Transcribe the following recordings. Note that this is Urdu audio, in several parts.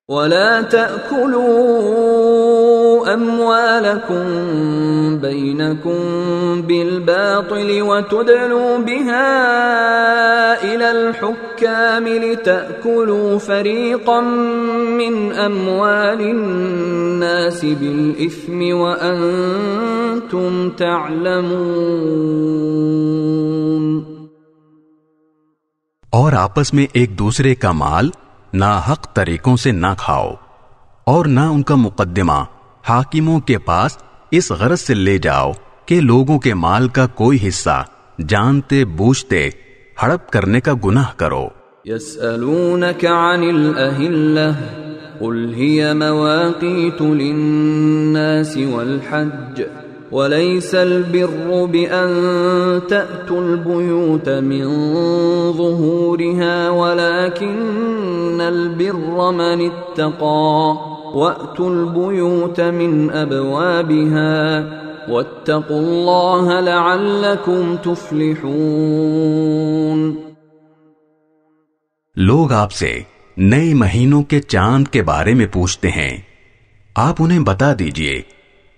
ولا تأكلوا أموالكم بينكم بالباطل وتدلوا بها إلى الحكام لتأكلوا فريقا من أموال الناس بالإثم وأنتم تعلمون. اور آپس میں ایک دوسرے کا مال ناحق طریقوں سے نہ کھاؤ، اور نہ ان کا مقدمہ حاکموں کے پاس اس غرض سے لے جاؤ کہ لوگوں کے مال کا کوئی حصہ جانتے بوجھتے ہڑپ کرنے کا گناہ کرو. يسألونك عن الأهلة قل هي مواقيت للناس والحج وليس البر بأن تأتوا البيوت من ظهورها ولكن البر من اتقى وأتوا البيوت من أبوابها واتقوا الله لعلكم تفلحون. لوگ آپ سے نئے مہینوں کے چاند کے بارے میں پوچھتے ہیں، آپ انہیں بتا دیجئے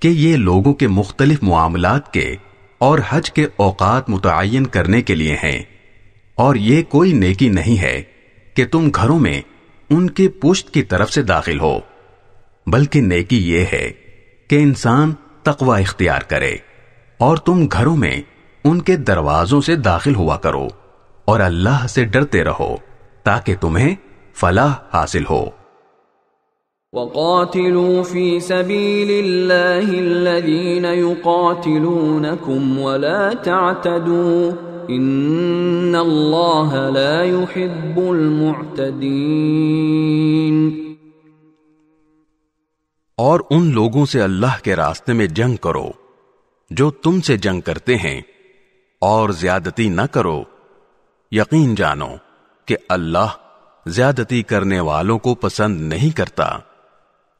کہ یہ لوگوں کے مختلف معاملات کے اور حج کے اوقات متعین کرنے کے لیے ہیں، اور یہ کوئی نیکی نہیں ہے کہ تم گھروں میں ان کے پشت کی طرف سے داخل ہو، بلکہ نیکی یہ ہے کہ انسان تقوی اختیار کرے، اور تم گھروں میں ان کے دروازوں سے داخل ہوا کرو اور اللہ سے ڈرتے رہو تاکہ تمہیں فلاح حاصل ہو. وَقَاتِلُوا فِي سَبِيلِ اللَّهِ الَّذِينَ يُقَاتِلُونَكُمْ وَلَا تَعْتَدُوا إِنَّ اللَّهَ لَا يُحِبُّ الْمُعْتَدِينَ. اور ان لوگوں سے اللہ کے راستے میں جنگ کرو جو تم سے جنگ کرتے ہیں، اور زیادتی نہ کرو. یقین جانو کہ اللہ زیادتی کرنے والوں کو پسند نہیں کرتا.